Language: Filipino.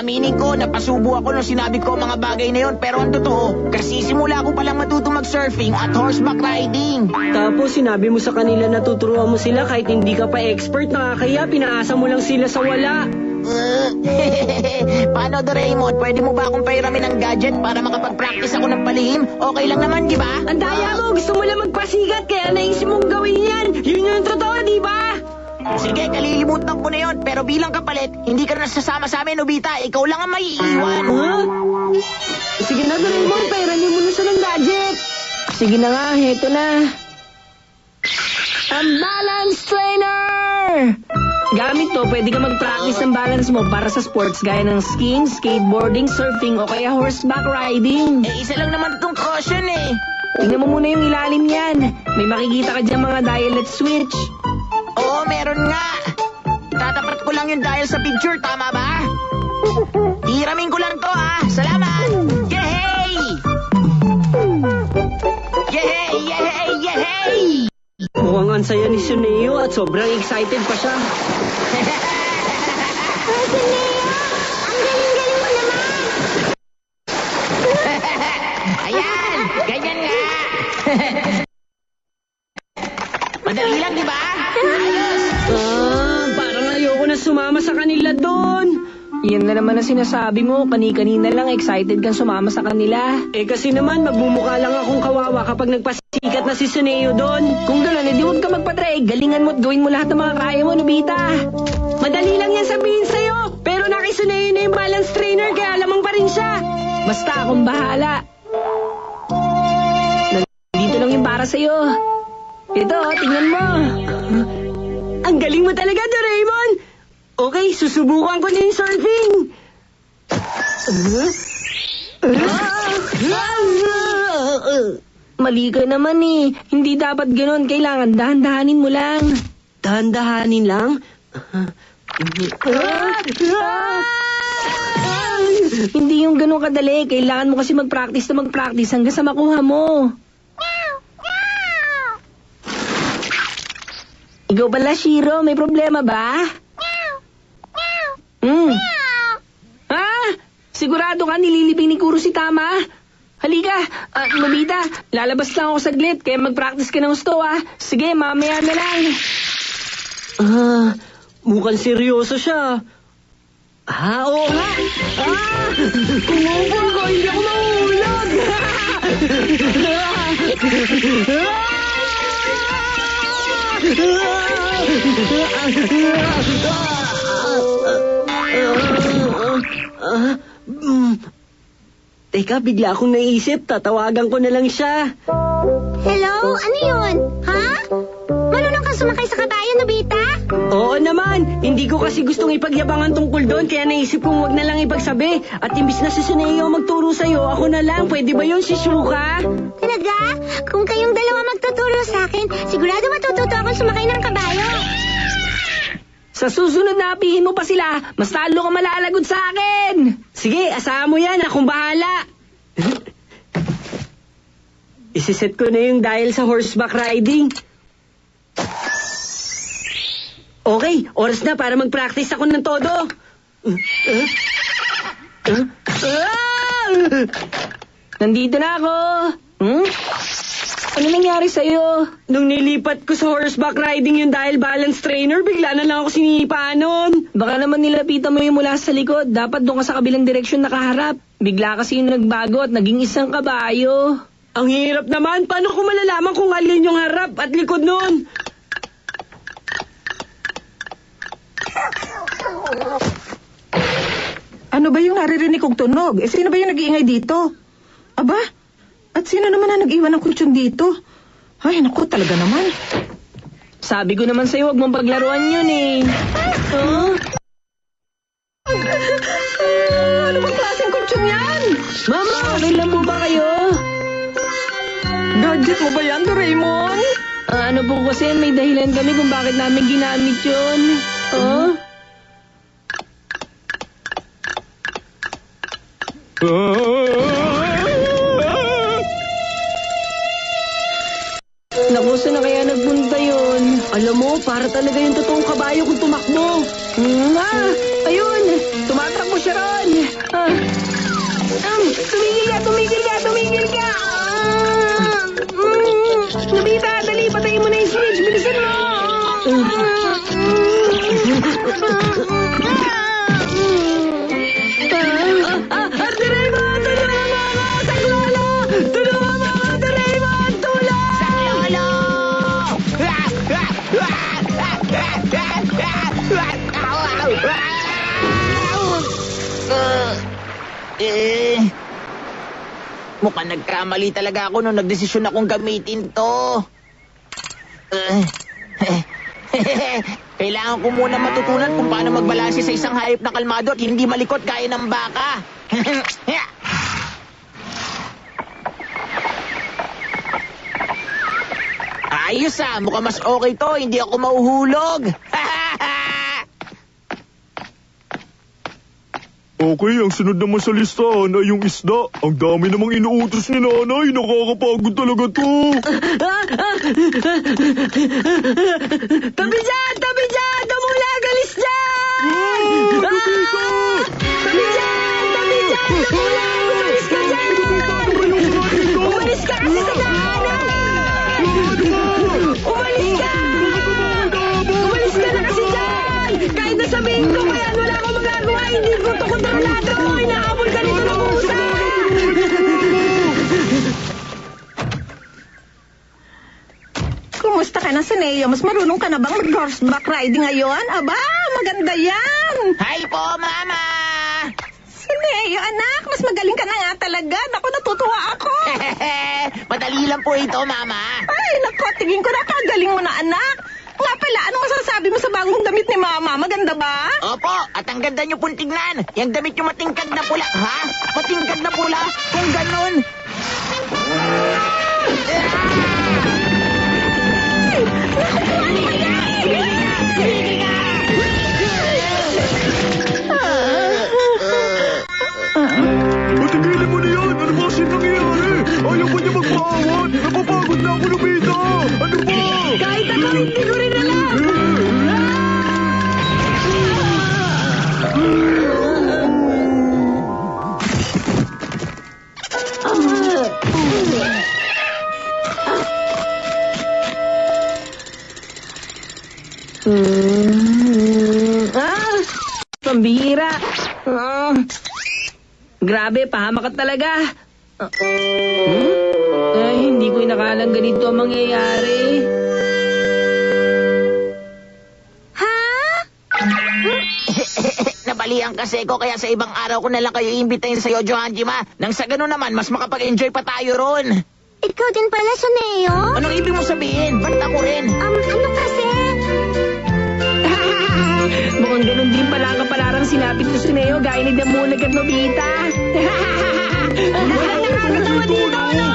Aminin ko, napasubo ako nung sinabi ko mga bagay na yon. Pero ang totoo, kasi simula ko palang matuto mag-surfing at horseback riding. Tapos sinabi mo sa kanila na tuturuan mo sila kahit hindi ka pa expert, nakakaya pinaasa mo lang sila sa wala. Paano, Doraemon? Pwede mo ba akong pairamin ng gadget para makapag-practice ako ng palihim? Okay lang naman, di ba? Ang daya mo, gusto mo lang magpasikat kaya naisip mong gawin yan. Yun yung totoo, di ba? Sige, kalilimutan ko na yon. Pero bilang kapalit, hindi ka na sasama sa amin, Nobita. Ikaw lang ang maiiwan. Huh? Sige na, Doraemon, pairamin mo na siya ng gadget. Sige na nga, heto na. Ang balance trainer! Gamit to, pwede ka mag-practice ng balance mo para sa sports gaya ng skiing, skateboarding, surfing o kaya horseback riding. Eh, isa lang naman itong caution eh. Tingnan mo muna yung ilalim niyan. May makikita ka dyan mga dial at switch. Oo, meron nga. Itatapat ko lang yung dial sa picture, tama ba? Hiramin ko lang to, ha? Salamat! Yehey! Yehey! Yehey! Yehey! Mukhang ang saya ni Suneo at sobrang excited pa siya. Ang galing-galing mo naman! Ayan! Ganyan nga! Madali lang, di ba? Ayos! Parang ayoko na sumama sa kanila doon. Yan na naman ang sinasabi mo. Kani-kanina lang excited kang sumama sa kanila. Eh kasi naman magmumukha lang akong kawawa kapag nagpasikat na si Suneo doon. Kung gano'n, edi huwag ka magpa-try. Galingan mo at gawin mo lahat ng mga kaya mo, Nobita. Madali lang yan sabihin sa'yo. Pero kay Suneo na yung balance trainer kaya lamang pa rin siya. Basta akong bahala. Nandito lang yung para sa'yo. Ito, tingnan mo. Ang galing mo talaga, Doraemon. Okay, susubukan ko na yung surfing. Mali ka naman eh. Hindi dapat ganon. Kailangan dahan-dahanin mo lang. Dahan-dahanin lang? Hindi yung ganon kadali. Kailangan mo kasi mag-practice na mag-practice hanggang sa makuha mo. Ikaw pala, Shiro. May problema ba? Sigurado ka nililibing ni Kuro si Tama? Halika, Nobita, lalabas lang ako saglit, kaya mag-practice ka ng gusto, ah. Sige, mamaya na lang. Mukhang seryoso siya. Oo nga. Kumupol ko, hindi ako mahulog. Teka, bigla akong naisip. Tatawagan ko na lang siya. Hello? Ano yun? Ha? Marunong kang sumakay sa kabayo, Nobita? Oo naman. Hindi ko kasi gustong ipagyabangan tungkol doon, kaya naisip kong wag na lang ipagsabi. At imbis na si Suneo magturo sa'yo, ako na lang. Pwede ba yun, Shizuka? Talaga? Kung kayong dalawa magtuturo sa akin, sigurado matututo akong sumakay ng kabayo. Sa susunod na apihin mo pa sila, mas talo ka malalagod sa akin. Sige, asahan mo yan. Akong bahala. Isiset ko na yung dial sa horseback riding. Okay, oras na para mag-practice ako ng todo. Nandito na ako. Ano nangyari sa'yo? Nung nilipat ko sa horseback riding yung dahil balance trainer, bigla na lang ako sinipa nun. Baka naman nilapitan mo yung mula sa likod. Dapat doon ka sa kabilang direksyon nakaharap. Bigla kasi yung nagbago at naging isang kabayo. Ang hirap naman. Paano ko malalaman kung alin yung harap at likod nun? Ano ba yung naririnig kong tunog? Sino ba yung nag-iingay dito? Aba? At sino naman na nag-iwan ng kutsyon dito? Ay, naku, talaga naman. Sabi ko naman sa'yo, huwag mong paglaruan yun eh. Ano bang klaseng kutsyon yan? Mama, okay lang po ba kayo? Gadget mo ba yan, Doraemon? Ano po kasi, may dahilan kami kung bakit namin ginamit yun. Naku, saan na kaya nagpunta yun? Alam mo, para talaga yung totoong kabayo kung tumakbo. Ayun! Tumatakbo siya ron! Tumigil ka! Nobita, dali, patayin mo na yung switch. Bilisan mo! Doraemon, tulungan mo ako! Saklolo! Tulungan mo ako, Doraemon! Tulong! Saklolo! Mukhang nagkamali talaga ako nung nagdesisyon akong gamitin to. Kailangan ko muna matutunan kung paano magbalanse sa isang hayop na kalmado at hindi malikot gaya ng baka. Ayos mukhang mas okay to, hindi ako mahuhulog. Okay, ang sunod naman sa listahan ay yung isda. Ang dami namang inuutos ni nanay. Nakakapagod talaga to. Tabi dyan! Tabi dyan! Damulag! Alis dyan! Nobita! Tabi dyan! Tabi dyan! Damulag! Umalis ka dyan! Umalis ka kasi sa daanan! Umalis ka! Umalis ka na kasi dyan! Kahit nasabihin ko pa yan, wala akong magagawa. Hindi ko ito kontrolado! Inahabol ka nito ng usa! Kumusta ka na, Sineo? Mas marunong ka na bang mag-horseback riding ngayon? Aba, maganda yan! Hi po, Mama! Sineo, anak, mas magaling ka na nga talaga. Naku, natutuwa ako. Madali lang po ito, Mama. Ay, naku, tingin ko na kagaling mo na, anak. Nga pala, anong masasabi mo sa bagong damit ni Mama? Maganda ba? Opo, at ang ganda nyo pong tignan. Yung damit nyo matingkad na pula. Ha? Matingkad na pula? Kung ganun. Patigilin mo na yan. Ano ba kasi nangyayari? Ayaw mo niya magpaawat. Napapagod na ako, Nobita. Ano ba? Kahit ako, hindi ko rin alam! Pambihira. Grabe, pahamak ka talaga. Ay, hindi ko inakalang ganito ang mangyayari. Ha? Nabalian kasi ko kaya sa ibang araw ko na lang kayo iimbitahin sa Yojo Hanjima. Nang sa ganun naman, mas makapag-enjoy pa tayo ron. Ikaw din pala, Suneo? Anong ibig mo sabihin? Ba't ako rin? Ano kasi? Mukhang ganun din pala ang kapalarang sinapit ko si Neo gaya ni Damulag at Nobita. Nakakatawa dito, no?